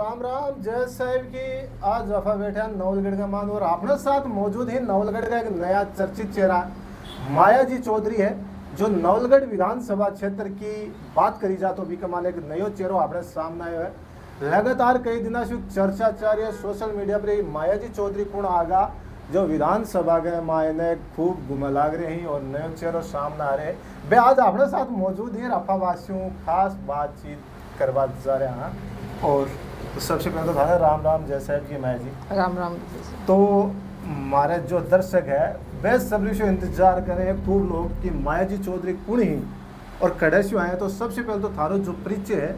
राम राम जय साहिब की। आज वफा बैठे हैं नवलगढ़ का मान और अपने साथ मौजूद है नवलगढ़ का एक नया चर्चित चेहरा माया जी चौधरी है, जो नवलगढ़ विधानसभा क्षेत्र की बात करी जा तो भी कमाल एक नयो चेहरो अपने सामने आयो है। लगातार कई दिनों से चर्चा चाह है सोशल मीडिया पर माया जी चौधरी कौन आगा जो विधानसभा के मायने खूब घुमा लाग रहे हैं और नयो चेहरो सामने आ रहे हैं। वे आज अपने साथ मौजूद है रफावासियों खास बातचीत करवा जा रहे हैं। और सबसे पहले तो था राम राम जय साहब की माया जी। राम राम। तो हमारे जो दर्शक है बेसब्री से इंतजार कर रहे हैं खूब लोग कि माया जी चौधरी कौन ही और कड़े से आए। तो सबसे पहले तो थारो जो परिचय है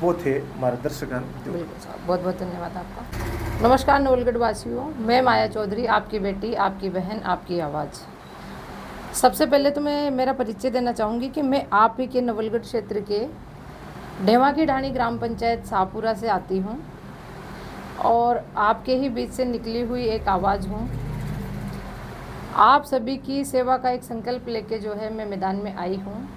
वो थे हमारे दर्शक। बिल्कुल साहब, बहुत बहुत धन्यवाद आपका। नमस्कार नवलगढ़ वासियों, मैं माया चौधरी, आपकी बेटी, आपकी बहन, आपकी आवाज़। सबसे पहले तो मैं मेरा परिचय देना चाहूँगी कि मैं आप ही के नवलगढ़ क्षेत्र के ढेवा की ढाणी ग्राम पंचायत शाहपुरा से आती हूँ और आपके ही बीच से निकली हुई एक आवाज़ हूँ। आप सभी की सेवा का एक संकल्प लेके जो है मैं मैदान में आई हूँ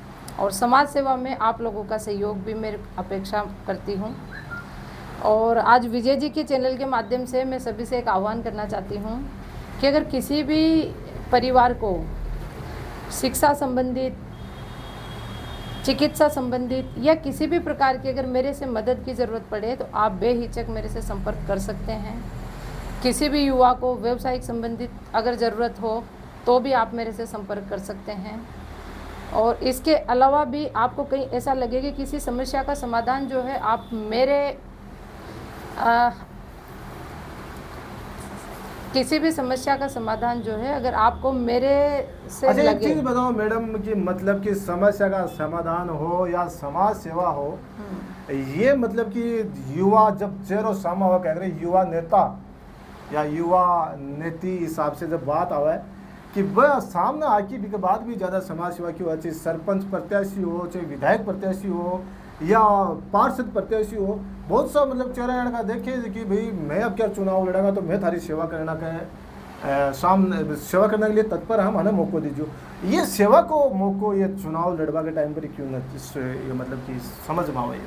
और समाज सेवा में आप लोगों का सहयोग भी मैं अपेक्षा करती हूँ। और आज विजय जी के चैनल के माध्यम से मैं सभी से एक आह्वान करना चाहती हूँ कि अगर किसी भी परिवार को शिक्षा संबंधित, चिकित्सा संबंधित या किसी भी प्रकार की अगर मेरे से मदद की ज़रूरत पड़े तो आप बेहिचक मेरे से संपर्क कर सकते हैं। किसी भी युवा को व्यवसायिक संबंधित अगर ज़रूरत हो तो भी आप मेरे से संपर्क कर सकते हैं। और इसके अलावा भी आपको कहीं ऐसा लगे कि किसी समस्या का समाधान जो है आप मेरे किसी भी समस्या का समाधान जो है अगर आपको मेरे से अच्छा एक लगे। चीज बताओ मैडम कि मतलब कि समस्या का समाधान हो या समाज सेवा हो, ये मतलब कि युवा जब चेहरो सामा हुआ कह रहे युवा नेता या युवा नेती हिसाब से जब बात आवे कि वह सामने आके भी के बाद भी ज़्यादा समाज सेवा की हो, चाहे सरपंच प्रत्याशी हो, चाहे विधायक प्रत्याशी हो या पार्षद प्रत्याशी हो, बहुत सा मतलब चेहरा का देखे कि भाई मैं अब क्या चुनाव लड़ागा तो मैं थारी सेवा करना का सामने सेवा करने के लिए तत्पर हम हमें मौको दीजिए। ये सेवा को मौको ये चुनाव लड़वा के टाइम पर क्यों न ये मतलब कि समझ में आवे।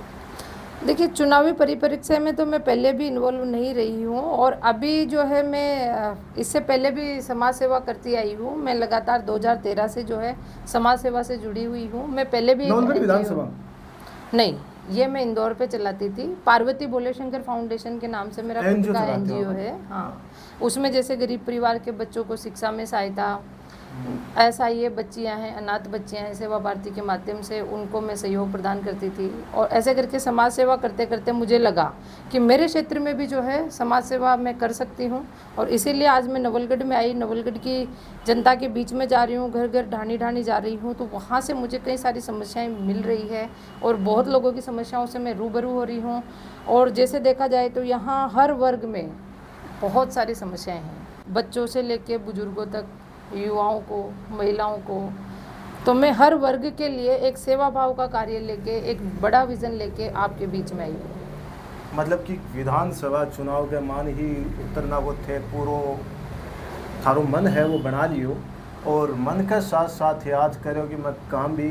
देखिए, चुनावी परिप्रेक्ष्य में तो मैं पहले भी इन्वॉल्व नहीं रही हूँ और अभी जो है मैं इससे पहले भी समाज सेवा करती आई हूँ। मैं लगातार 2013 से जो है समाज सेवा से जुड़ी हुई हूँ। मैं पहले भी विधानसभा नहीं, ये मैं इंदौर पे चलाती थी। पार्वती भोले शंकर फाउंडेशन के नाम से मेरा खुद का एनजीओ है। हाँ, उसमें जैसे गरीब परिवार के बच्चों को शिक्षा में सहायता, ऐसा ये बच्चियां हैं, अनाथ बच्चियां हैं, सेवा भारती के माध्यम से उनको मैं सहयोग प्रदान करती थी। और ऐसे करके समाज सेवा करते करते मुझे लगा कि मेरे क्षेत्र में भी जो है समाज सेवा मैं कर सकती हूँ और इसीलिए आज मैं नवलगढ़ में आई। नवलगढ़ की जनता के बीच में जा रही हूँ, घर घर ढाणी ढाणी जा रही हूँ, तो वहाँ से मुझे कई सारी समस्याएँ मिल रही है और बहुत लोगों की समस्याओं से मैं रूबरू हो रही हूँ। और जैसे देखा जाए तो यहाँ हर वर्ग में बहुत सारी समस्याएँ हैं, बच्चों से लेकर बुजुर्गों तक, युवाओं को, महिलाओं को। तो मैं हर वर्ग के लिए एक सेवा भाव का कार्य लेके, एक बड़ा विज़न लेके आपके बीच में आई हूँ। मतलब कि विधानसभा चुनाव के मान ही उतरना वो थे पूरो थारो मन है वो बना लियो और मन के साथ साथ याद करो कि मैं काम भी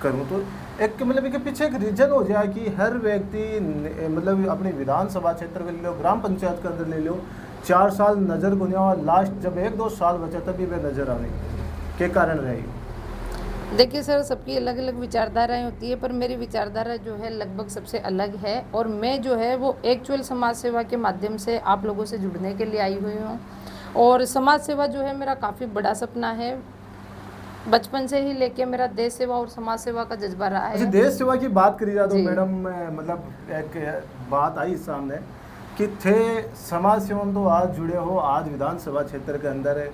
करूँ। तो एक मतलब एक पीछे एक रीजन हो जाए कि हर व्यक्ति मतलब अपनी विधानसभा क्षेत्र को ले लो, ग्राम पंचायत के अंदर ले लो, 4 साल नज़र गुनिया और लास्ट जब 1-2 साल बचा तभी वे नज़र आने के कारण रही। देखिए सर, सबकी अलग अलग विचारधाराएं होती है, पर मेरी विचारधारा जो है लगभग सबसे अलग है और मैं जो है वो एक्चुअल समाज सेवा के माध्यम से आप लोगों से जुड़ने के लिए आई हुई हूँ। और समाज सेवा जो है मेरा काफ़ी बड़ा सपना है। बचपन से ही लेके मेरा देश सेवा और समाज सेवा का जज्बा रहा है। अच्छा, देश सेवा की बात करी जाए तो मैडम मतलब एक बात आई सामने कि थे समाज सेवा तो आज जुड़े हो, आज विधानसभा क्षेत्र के अंदर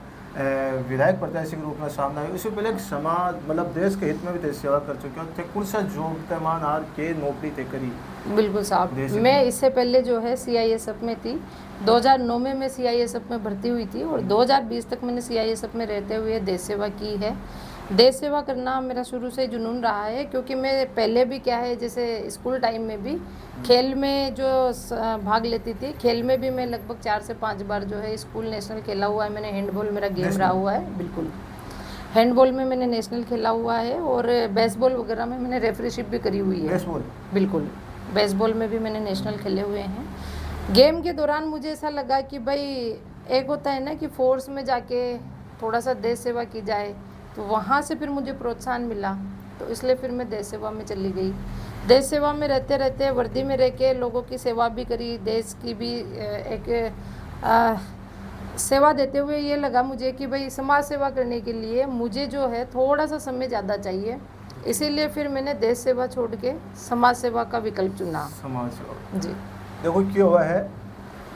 विधायक प्रत्याशी के रूप में सामने आए। उससे पहले समाज मतलब देश के हित में भी थे सेवा कर चुके हो, थे कौन सा जॉब पैमान आर के नौकरी थे करी। बिल्कुल साहब, मैं इससे पहले जो है CISF में थी। 2009 में मैं CISF में भर्ती हुई थी और 2020 तक मैंने CISF में रहते हुए देश सेवा की है। देश सेवा करना मेरा शुरू से जुनून रहा है, क्योंकि मैं पहले भी क्या है जैसे स्कूल टाइम में भी खेल में जो भाग लेती थी, खेल में भी मैं लगभग 4 से 5 बार जो है स्कूल नेशनल खेला हुआ है। मैंने हैंडबॉल मेरा गेम रहा हुआ है। बिल्कुल, हैंडबॉल में मैंने नेशनल खेला हुआ है और बेसबॉल वगैरह में मैंने रेफरीशिप भी करी हुई है। बेसबॉल, बिल्कुल। बेसबॉल में भी मैंने नेशनल खेले हुए हैं। गेम के दौरान मुझे ऐसा लगा कि भाई एक होता है ना कि फोर्स में जाके थोड़ा सा देश सेवा की जाए, तो वहाँ से फिर मुझे प्रोत्साहन मिला, तो इसलिए फिर मैं देश सेवा में चली गई। देश सेवा में रहते रहते वर्दी में रह के लोगों की सेवा भी करी, देश की भी एक सेवा देते हुए ये लगा मुझे कि भाई समाज सेवा करने के लिए मुझे जो है थोड़ा सा समय ज़्यादा चाहिए, इसीलिए फिर मैंने देश सेवा छोड़ के समाज सेवा का विकल्प चुना। समाज सेवा जी देखो क्यों हुआ है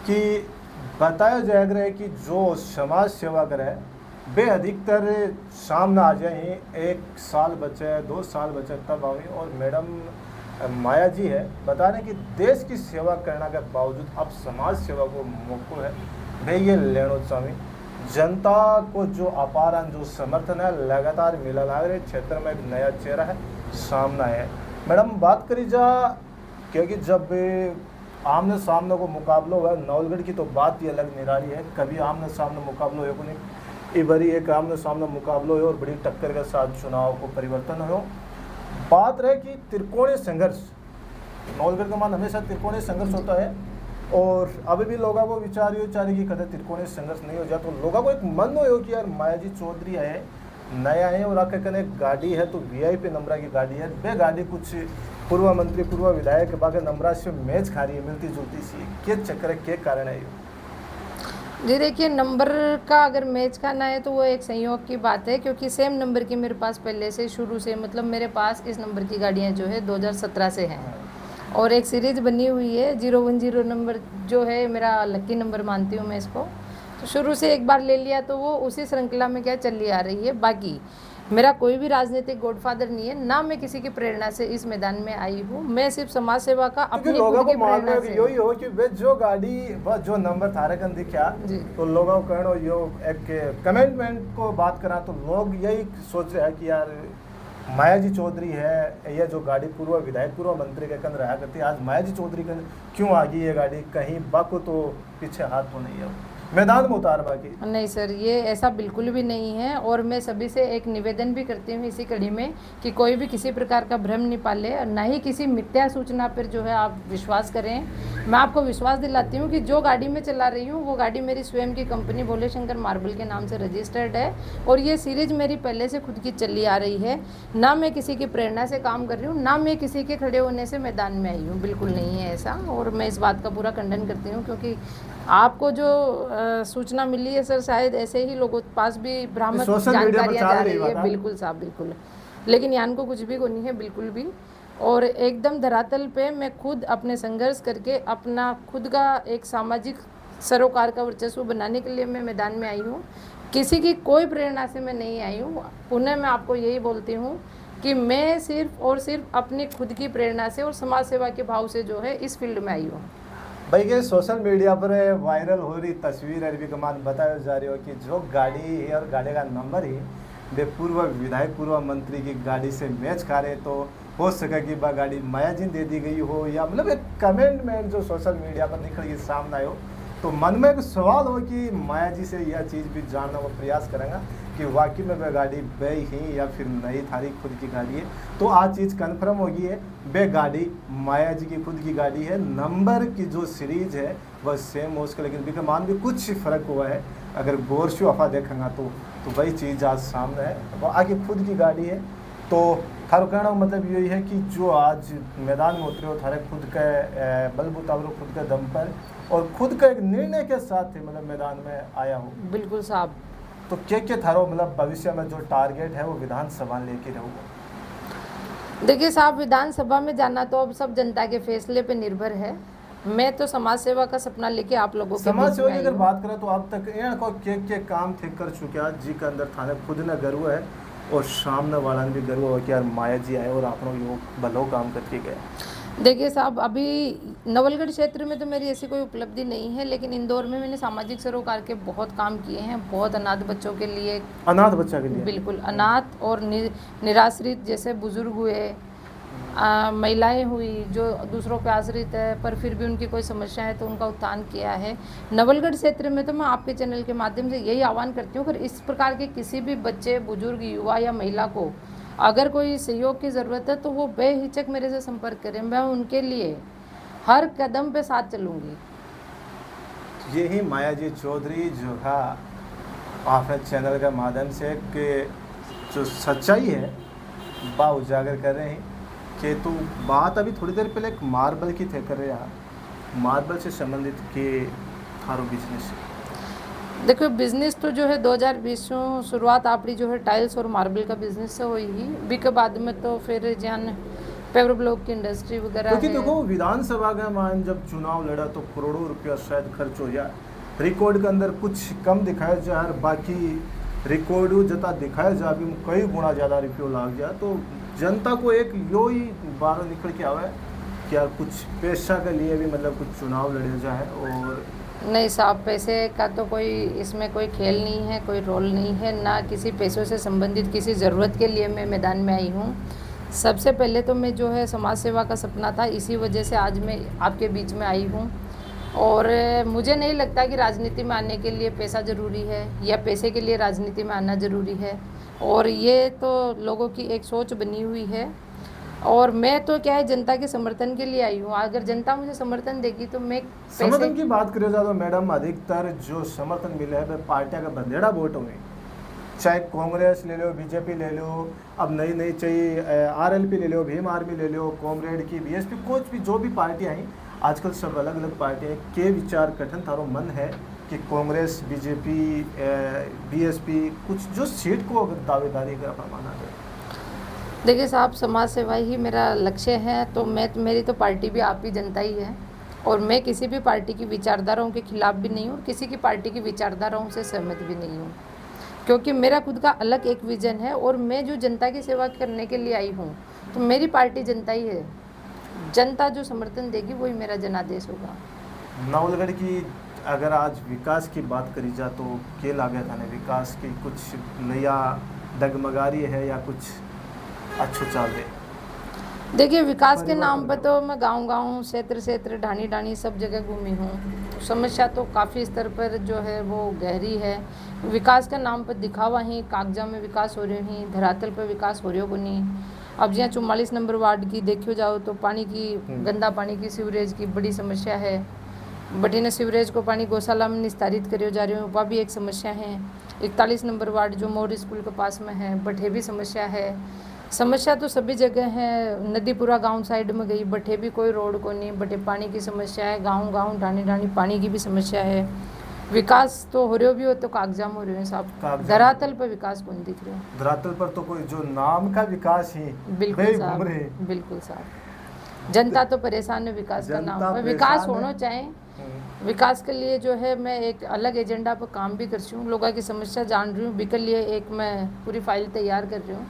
कि बताया जाएगा है कि जो समाज सेवा करे वे अधिकतर सामने आ जाए, 1 साल बचे 2 साल बचे तब आए। और मैडम माया जी है बता रहे कि देश की सेवा करने के बावजूद अब समाज सेवा को मौका है वे ये लेना चाहिए। जनता को जो अपारण जो समर्थन है लगातार मिला ला रहे क्षेत्र में एक नया चेहरा है सामना है। मैडम बात करी जा क्योंकि जब आमने सामने को मुकाबला हुआ नवलगढ़ की तो बात ही अलग निराली है, कभी आमने सामने मुकाबला हो को नहीं, ये बड़ी एक आमने सामने मुकाबला हो और बड़ी टक्कर के साथ चुनाव को परिवर्तन हो। बात रहे कि त्रिकोणीय संघर्ष, नवलगढ़ का मान हमेशा त्रिकोणीय संघर्ष होता है और अभी भी लोगों को विचार की कदर त्रिकोणीय संघर्ष नहीं हो जाए तो लोगों को एक मन हो कि यार माया जी चौधरी है नया है और आके कने गाड़ी है तो VIP नंबरा की गाड़ी है, वे गाड़ी कुछ पूर्व मंत्री पूर्व विधायक बाकी नंबरा से मैच खा रही है मिलती जुलती सी, क्या चक्कर है क्या कारण है ये? जी देखिए, नंबर का अगर मैच करना है तो वो एक संयोग की बात है, क्योंकि सेम नंबर की मेरे पास पहले से शुरू से मतलब मेरे पास इस नंबर की गाड़ियाँ जो है 2017 से हैं और एक सीरीज बनी हुई है 010 नंबर जो है मेरा लकी नंबर मानती हूँ मैं इसको। तो शुरू से एक बार ले लिया तो वो उसी श्रृंखला में क्या चली आ रही है। बाकी मेरा कोई भी राजनीतिक गॉडफादर नहीं है, ना मैं किसी की प्रेरणा से इस मैदान में आई हूँ, मैं सिर्फ समाज सेवा का अपनी खुद की प्रेरणा से। यही हो कि वे जो गाड़ी व जो नंबर थारे कन दिखा तो लोगों को कहना यो एक कमेंटमेंट को बात करा तो लोग यही सोच रहे हैं कि यार माया जी चौधरी है, ये जो गाड़ी पूर्व विधायक पूर्व मंत्री के कन रहा करती आज माया जी चौधरी कन क्यों आ गई ये गाड़ी, कहीं बाको तो पीछे हाथ तो नहीं है मैदान में उतार बाकी? नहीं सर, ये ऐसा बिल्कुल भी नहीं है और मैं सभी से एक निवेदन भी करती हूँ इसी कड़ी में कि कोई भी किसी प्रकार का भ्रम नहीं पाले और ना ही किसी मिथ्या सूचना पर जो है आप विश्वास करें। मैं आपको विश्वास दिलाती हूँ कि जो गाड़ी मैं चला रही हूँ वो गाड़ी मेरी स्वयं की कंपनी भोले शंकर मार्बल के नाम से रजिस्टर्ड है और ये सीरीज मेरी पहले से खुद की चली आ रही है। ना मैं किसी की प्रेरणा से काम कर रही हूँ, ना मैं किसी के खड़े होने से मैदान में आई हूँ, बिल्कुल नहीं है ऐसा। और मैं इस बात का पूरा खंडन करती हूँ क्योंकि आपको जो सूचना मिली है सर, शायद ऐसे ही लोगों के पास भी भ्रामक जानकारियाँ जा रही है। बिल्कुल साहब, बिल्कुल, लेकिन यान को कुछ भी को नहीं है बिल्कुल भी। और एकदम धरातल पे मैं खुद अपने संघर्ष करके अपना खुद का एक सामाजिक सरोकार का वर्चस्व बनाने के लिए मैं मैदान में आई हूँ। किसी की कोई प्रेरणा से मैं नहीं आई हूँ। पुनः मैं आपको यही बोलती हूँ कि मैं सिर्फ और सिर्फ अपनी खुद की प्रेरणा से और समाज सेवा के भाव से जो है इस फील्ड में आई हूँ। भाई ये सोशल मीडिया पर वायरल हो रही तस्वीर अरबी कमान बताया जा रही हो कि जो गाड़ी है और गाड़ी का नंबर ही वे पूर्व विधायक पूर्व मंत्री की गाड़ी से मैच खा रहे, तो हो सके कि वह गाड़ी माया जी दे दी गई हो या मतलब एक कमेंट जो सोशल मीडिया पर निकल के सामने आयो तो मन में एक सवाल हो कि माया जी से यह चीज़ भी जानने का प्रयास करेंगे कि वाकई में वह गाड़ी वे ही या फिर नई थारी खुद की गाड़ी है। तो आज चीज़ कन्फर्म होगी है वे गाड़ी माया जी की खुद की गाड़ी है, नंबर की जो सीरीज है वह सेम हो उसके, लेकिन विकमान भी कुछ फ़र्क हुआ है। अगर गौर से वफा देखेंगे तो वही चीज़ आज सामने है, वो आगे खुद की गाड़ी है। तो थारो कहना मतलब यही है कि जो आज मैदान में उतरे हो थारे खुद के बलबूता खुद के दम पर और खुद का एक निर्णय के साथ मतलब मैदान में आया हो। बिल्कुल साहब। तो क्या थारो मतलब भविष्य में जो टारगेट है वो विधानसभा लेके रहोगे? देखिए साहब, विधानसभा में जाना तो अब सब जनता के फैसले पे निर्भर है। मैं तो समाज सेवा का सपना लेके आप लोगों के समाज सेवा की अगर बात करें तो अब तक क्या काम थे कर चुके जी के अंदर थाने खुद ने गर्व है और सामने वाला ने भी गर्व हो कि यार माया जी आए और आप लोग भलो काम करके गए। देखिए साहब, अभी नवलगढ़ क्षेत्र में तो मेरी ऐसी कोई उपलब्धि नहीं है, लेकिन इंदौर में मैंने सामाजिक सरोकार के बहुत काम किए हैं, बहुत अनाथ बच्चों के लिए। अनाथ बच्चा के लिए? बिल्कुल, अनाथ और निराश्रित जैसे बुजुर्ग हुए, महिलाएं हुई जो दूसरों पे आश्रित है पर फिर भी उनकी कोई समस्या है तो उनका उत्थान किया है। नवलगढ़ क्षेत्र में तो मैं आपके चैनल के माध्यम से यही आह्वान करती हूँ, अगर इस प्रकार के किसी भी बच्चे, बुजुर्ग, युवा या महिला को अगर कोई सहयोग की ज़रूरत है तो वो बेहिचक मेरे से संपर्क करें, मैं उनके लिए हर कदम पे साथ चलूँगी। यही माया जी चौधरी जो है आपने चैनल के माध्यम से कि जो सच्चाई है बा उजागर कर रहे हैं कि तो बात अभी थोड़ी देर पहले एक मार्बल की थे कर रहे हैं, मार्बल से संबंधित के थारो बिजनेस। देखो बिजनेस तो जो है 2020 में शुरुआत आपकी जो है टाइल्स और मार्बल का बिजनेस से हुई ही, बी के बाद में तो फिर जहाँ पेवर ब्लॉक की इंडस्ट्री वगैरह क्योंकि है। देखो विधानसभा का मान जब चुनाव लड़ा तो करोड़ों रुपया शायद खर्च हो जाए, रिकॉर्ड के अंदर कुछ कम दिखाया जाए और बाकी रिकॉर्ड जता दिखाया जाए अभी कई गुना ज़्यादा रुपये लाग जाए, तो जनता को एक यो ही बार निकल के आवे कि यार कुछ पैसा के लिए भी मतलब कुछ चुनाव लड़े जाए। और नहीं साहब, पैसे का तो कोई इसमें कोई खेल नहीं है, कोई रोल नहीं है, ना किसी पैसों से संबंधित किसी ज़रूरत के लिए मैं मैदान में आई हूँ। सबसे पहले तो मैं जो है समाज सेवा का सपना था, इसी वजह से आज मैं आपके बीच में आई हूँ। और मुझे नहीं लगता कि राजनीति में आने के लिए पैसा ज़रूरी है या पैसे के लिए राजनीति में आना ज़रूरी है, और ये तो लोगों की एक सोच बनी हुई है। और मैं तो क्या है जनता के समर्थन के लिए आई हूँ, अगर जनता मुझे समर्थन देगी तो मैं समर्थन की बात करें तो मैडम अधिकतर जो समर्थन मिले है वह पार्टियां का बंदेड़ा वोट हुए, चाहे कांग्रेस ले लो, बीजेपी ले लो, अब नई नई चाहिए आरएलपी ले लो, भीम आर्मी ले लो, कॉमरेड की, बीएसपी, कुछ भी जो भी पार्टियां हैं आजकल सब अलग अलग पार्टियां के विचार कठिन थारो मन है कि कांग्रेस, बीजेपी, बीएसपी कुछ जो सीट को अगर दावेदारी अगर अपना माना जाए। देखिए साहब, समाज सेवा ही मेरा लक्ष्य है, तो मेरी तो पार्टी भी आप ही जनता ही है, और मैं किसी भी पार्टी की विचारधाराओं के खिलाफ भी नहीं हूँ और किसी की पार्टी की विचारधाराओं से सहमत भी नहीं हूँ, क्योंकि मेरा खुद का अलग एक विजन है और मैं जो जनता की सेवा करने के लिए आई हूँ, तो मेरी पार्टी जनता ही है। जनता जो समर्थन देगी वही मेरा जनादेश होगा। नवलगढ़ की अगर आज विकास की बात करी जाए तो क्या लागत है विकास की, कुछ नया डगमगारी है या कुछ अच्छो चाल दे? देखिए विकास के नाम पर तो मैं गांव-गांव, क्षेत्र ढाणी सब जगह घूमी हूँ। समस्या तो काफ़ी स्तर पर जो है वो गहरी है। विकास के नाम पर दिखावा ही, कागजा में विकास हो रही ही, धरातल पर विकास हो रही को नहीं। अब जहाँ 44 नंबर वार्ड की देखियो जाओ तो पानी की, गंदा पानी की, सीवरेज की बड़ी समस्या है। बटी ने सीवरेज को पानी गौशाला में निस्तारित करियो जा रहे हो, वह भी एक समस्या है। 41 नंबर वार्ड जो मोर स्कूल के पास में है, बठे भी समस्या है। समस्या तो सभी जगह है। नदीपुरा गांव साइड में गई, बठे भी कोई रोड को नहीं, बठे पानी की समस्या है। गांव ढाणी पानी की भी समस्या है। विकास तो हो रहे भी हो तो कागजाम हो रहे हैं साहब, धरातल पर विकास कौन दिख रहे हैं? धरातल पर तो कोई जो नाम का विकास ही बिल्कुल साहब, बिल्कुल साहब। जनता तो परेशान है विकास का नाम पर। विकास होना चाहिए, विकास के लिए जो है मैं एक अलग एजेंडा पर काम भी कर रही हूँ, लोगों की समस्या जान रही हूँ, बिके लिए एक मैं पूरी फाइल तैयार कर रही हूँ।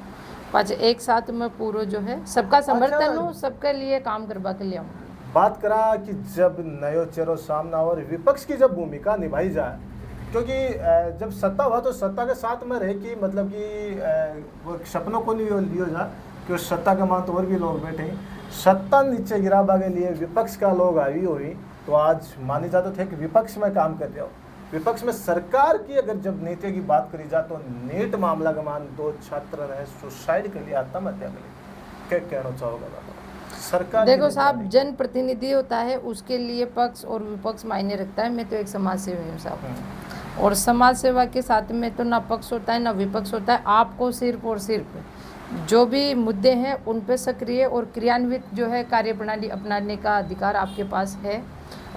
पाँच एक साथ में पूरा जो है सबका समर्थन हूँ, सबके लिए काम करवा के ले आऊँ। बात करा कि जब नयो चेहरो सामना और विपक्ष की जब भूमिका निभाई जाए, क्योंकि जब सत्ता हुआ तो सत्ता के साथ में रहे कि मतलब कि वो सपनों को नहीं लियो जाए कि उस सत्ता के मान तो और भी लोग बैठे हैं, सत्ता नीचे गिरावा के लिए विपक्ष का लोग आई हुई, तो आज माने जाते थे कि विपक्ष में काम कर रहे हो। विपक्ष में सरकार की अगर जब नीति की बात करी जाए तो नीट मामला का मान 2 छात्र रहे सुसाइड के लिए, आत्महत्या के लिए, क्या कहना चाहोगे? सरकार देखो साहब, जनप्रतिनिधि होता है उसके लिए पक्ष और विपक्ष मायने रखता है। मैं तो एक समाज सेवी हूँ साहब, और समाज सेवा के साथ में तो ना पक्ष होता है ना विपक्ष होता है। आपको सिर्फ और सिर्फ जो भी मुद्दे हैं उन पर सक्रिय और क्रियान्वित जो है कार्यप्रणाली अपनाने का अधिकार आपके पास है,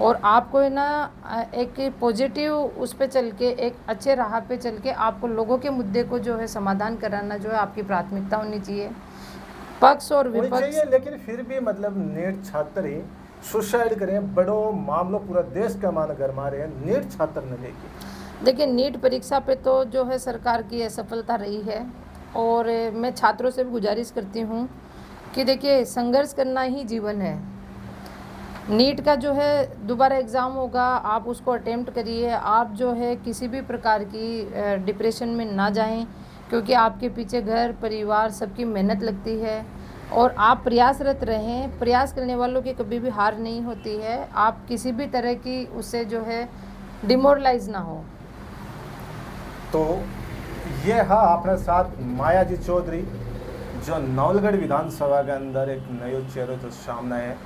और आपको है ना एक पॉजिटिव उस पे चल के, एक अच्छे राह पे चल के आपको लोगों के मुद्दे को जो है समाधान कराना जो है आपकी प्राथमिकता होनी चाहिए। पक्ष और विपक्ष, लेकिन फिर भी मतलब नीट छात्र ही सुसाइड करें, बड़ो मामलों पूरा देश का मान गरमा रहे हैं, नीट छात्र न लेके। देखिए नीट परीक्षा पे तो जो है सरकार की असफलता रही है, और मैं छात्रों से भी गुजारिश करती हूँ कि देखिए संघर्ष करना ही जीवन है। नीट का जो है दोबारा एग्ज़ाम होगा, आप उसको अटेम्प्ट करिए। आप जो है किसी भी प्रकार की डिप्रेशन में ना जाएं, क्योंकि आपके पीछे घर परिवार सबकी मेहनत लगती है, और आप प्रयासरत रहें। प्रयास करने वालों की कभी भी हार नहीं होती है। आप किसी भी तरह की उससे जो है डिमोरलाइज ना हो। तो ये हाँ अपने साथ माया जी चौधरी जो नवलगढ़ विधानसभा के अंदर एक नयो चेहरा जो सामने है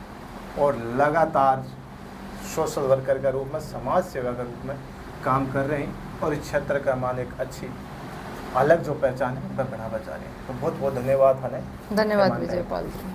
और लगातार सोशल वर्कर के रूप में, समाज सेवा के रूप में काम कर रहे हैं और इस क्षेत्र का मान एक अच्छी अलग जो पहचान है वह बढ़ावा जा रहे हैं। तो बहुत बहुत धन्यवाद हमें। धन्यवाद विजयपाल जी।